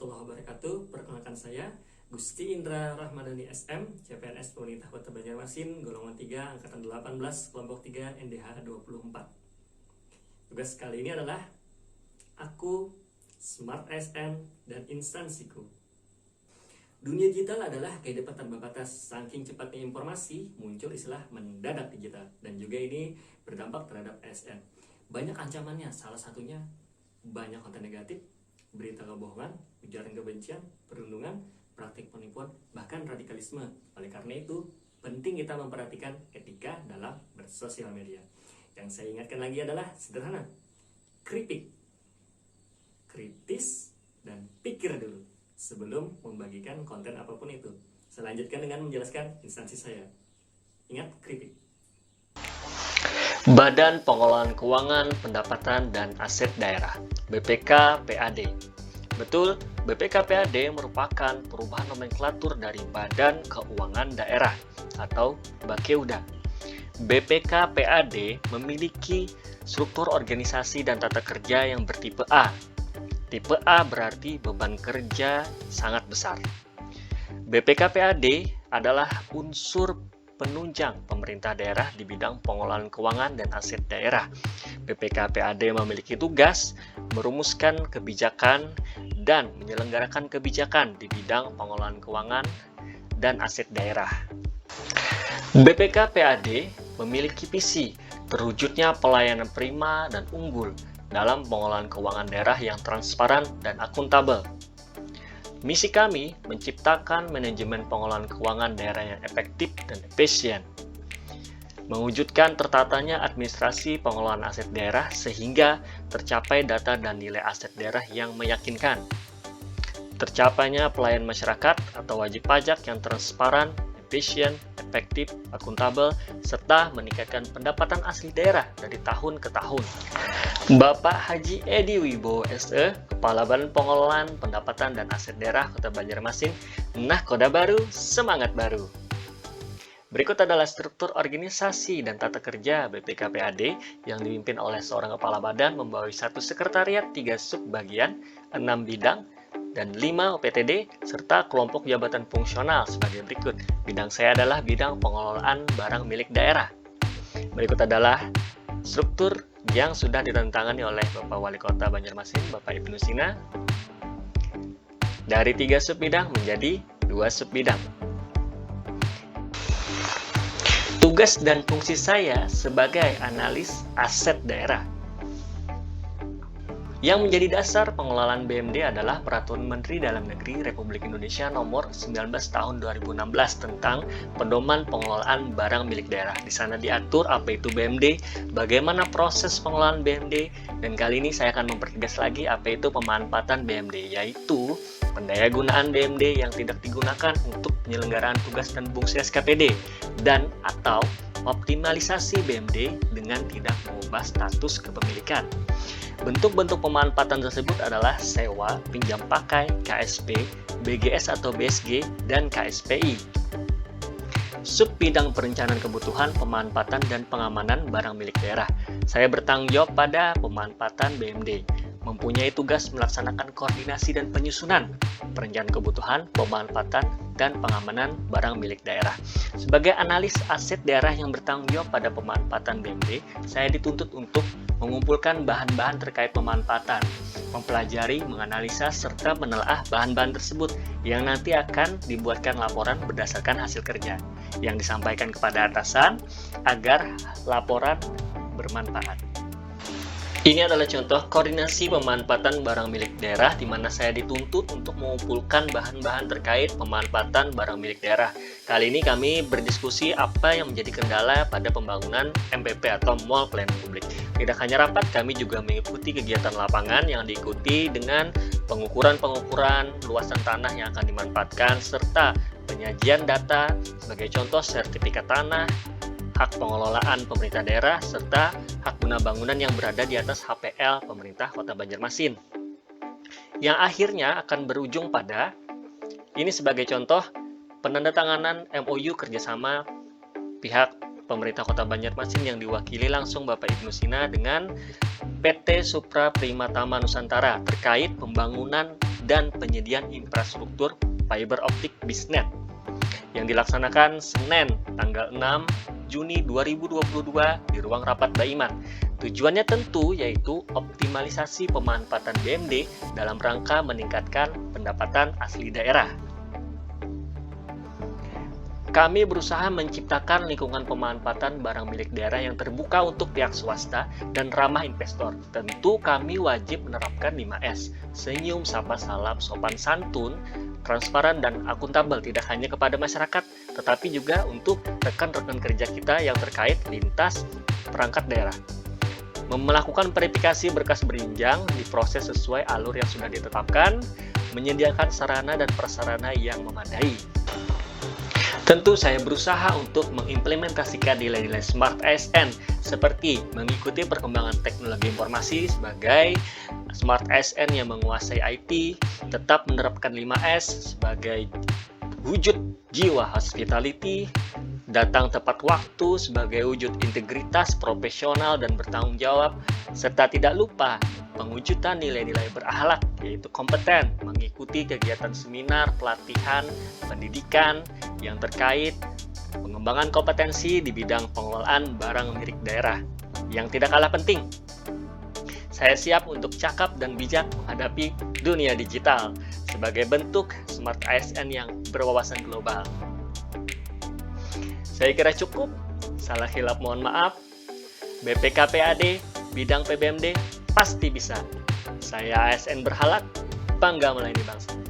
warahmatullahi wabarakatuh. Perkenalkan saya Gusti Indra Rahmadani SM, CPNS Pemerintah Kota Banjarmasin, golongan 3, angkatan 18, kelompok 3, NDH 24. Tugas kali ini adalah aku, Smart ASN, dan instansiku. Dunia digital adalah kehidupan tanpa batas. Saking cepatnya informasi, muncul istilah mendadak digital, dan juga ini berdampak terhadap ASN. Banyak ancamannya, salah satunya banyak konten negatif, berita kebohongan, ujaran kebencian, perundungan, praktik penipuan, bahkan radikalisme. Oleh karena itu, penting kita memperhatikan etika dalam bersosial media. Yang saya ingatkan lagi adalah sederhana, kritik, kritis, dan pikir dulu sebelum membagikan konten apapun itu. Saya lanjutkan dengan menjelaskan instansi saya. Ingat, kritik. Badan Pengelolaan Keuangan, Pendapatan, dan Aset Daerah (BPK PAD). Betul, BPK PAD merupakan perubahan nomenklatur dari Badan Keuangan Daerah atau BAKEUDA. BPK PAD memiliki struktur organisasi dan tata kerja yang bertipe A. Tipe A berarti beban kerja sangat besar. BPK PAD adalah unsur penunjang pemerintah daerah di bidang pengelolaan keuangan dan aset daerah. BPK PAD memiliki tugas merumuskan kebijakan dan menyelenggarakan kebijakan di bidang pengelolaan keuangan dan aset daerah. BPK PAD memiliki visi terwujudnya pelayanan prima dan unggul dalam pengelolaan keuangan daerah yang transparan dan akuntabel. Misi kami menciptakan manajemen pengelolaan keuangan daerah yang efektif dan efisien, mewujudkan tertatanya administrasi pengelolaan aset daerah sehingga tercapai data dan nilai aset daerah yang meyakinkan, tercapainya pelayanan masyarakat atau wajib pajak yang transparan, efisien, efektif, akuntabel, serta meningkatkan pendapatan asli daerah dari tahun ke tahun. Bapak Haji Edi Wibowo SE, Kepala Badan Pengelolaan Pendapatan dan Aset Daerah Kota Banjarmasin, nahkoda baru, semangat baru. Berikut adalah struktur organisasi dan tata kerja BPK PAD yang dipimpin oleh seorang kepala badan membawahi 1 sekretariat, 3 subbagian, 6 bidang, dan 5 OPTD, serta kelompok jabatan fungsional sebagai berikut. Bidang saya adalah bidang pengelolaan barang milik daerah. Berikut adalah struktur yang sudah ditandatangani oleh Bapak Wali Kota Banjarmasin, Bapak Ibnu Sina, dari 3 subbidang menjadi 2 subbidang. Tugas dan fungsi saya sebagai analis aset daerah. Yang menjadi dasar pengelolaan BMD adalah Peraturan Menteri Dalam Negeri Republik Indonesia Nomor 19 Tahun 2016 tentang Pedoman Pengelolaan Barang Milik Daerah. Di sana diatur apa itu BMD, bagaimana proses pengelolaan BMD, dan kali ini saya akan mempertegas lagi apa itu pemanfaatan BMD, yaitu pendayagunaan BMD yang tidak digunakan untuk penyelenggaraan tugas dan fungsi SKPD, dan atau optimalisasi BMD dengan tidak mengubah status kepemilikan. Bentuk-bentuk pemanfaatan tersebut adalah sewa, pinjam pakai, KSP, BGS atau BSG, dan KSPI. Subbidang perencanaan kebutuhan, pemanfaatan, dan pengamanan barang milik daerah. Saya bertanggung jawab pada pemanfaatan BMD, mempunyai tugas melaksanakan koordinasi dan penyusunan perencanaan kebutuhan, pemanfaatan, dan pengamanan barang milik daerah. Sebagai analis aset daerah yang bertanggung jawab pada pemanfaatan BMD, saya dituntut untuk mengumpulkan bahan-bahan terkait pemanfaatan, mempelajari, menganalisa, serta menelaah bahan-bahan tersebut yang nanti akan dibuatkan laporan berdasarkan hasil kerja yang disampaikan kepada atasan agar laporan bermanfaat. Ini adalah contoh koordinasi pemanfaatan barang milik daerah di mana saya dituntut untuk mengumpulkan bahan-bahan terkait pemanfaatan barang milik daerah. Kali ini kami berdiskusi apa yang menjadi kendala pada pembangunan MPP atau Mall Pelayanan Publik. Tidak hanya rapat, kami juga mengikuti kegiatan lapangan yang diikuti dengan pengukuran luasan tanah yang akan dimanfaatkan serta penyajian data sebagai contoh sertifikat tanah, hak pengelolaan pemerintah daerah, serta hak guna bangunan yang berada di atas HPL pemerintah Kota Banjarmasin. Yang akhirnya akan berujung pada, ini sebagai contoh, penandatanganan MOU kerjasama pihak pemerintah Kota Banjarmasin yang diwakili langsung Bapak Ibnu Sina dengan PT Supra Primatama Nusantara terkait pembangunan dan penyediaan infrastruktur fiber optik BISNet yang dilaksanakan Senin tanggal 6 Juni 2022 di ruang rapat Baiman. Tujuannya tentu yaitu optimalisasi pemanfaatan BMD dalam rangka meningkatkan pendapatan asli daerah. Kami berusaha menciptakan lingkungan pemanfaatan barang milik daerah yang terbuka untuk pihak swasta dan ramah investor. Tentu kami wajib menerapkan 5S, senyum, sapa, salam, sopan santun, transparan, dan akuntabel tidak hanya kepada masyarakat, tetapi juga untuk rekan-rekan kerja kita yang terkait lintas perangkat daerah. Melakukan verifikasi berkas berjenjang diproses sesuai alur yang sudah ditetapkan, menyediakan sarana dan prasarana yang memadai. Tentu saya berusaha untuk mengimplementasikan nilai-nilai Smart ASN seperti mengikuti perkembangan teknologi informasi sebagai Smart ASN yang menguasai IT, tetap menerapkan 5S sebagai wujud jiwa hospitality, datang tepat waktu sebagai wujud integritas profesional dan bertanggung jawab, serta tidak lupa mewujudkan nilai-nilai berakhlak yaitu kompeten, mengikuti kegiatan seminar, pelatihan, pendidikan yang terkait pengembangan kompetensi di bidang pengelolaan barang milik daerah. Yang tidak kalah penting, saya siap untuk cakap dan bijak menghadapi dunia digital sebagai bentuk Smart ASN yang berwawasan global. Saya kira cukup, salah hilap mohon maaf. BPK PAD, bidang PBMD, pasti bisa. Saya ASN berhalak, bangga melayani bangsa.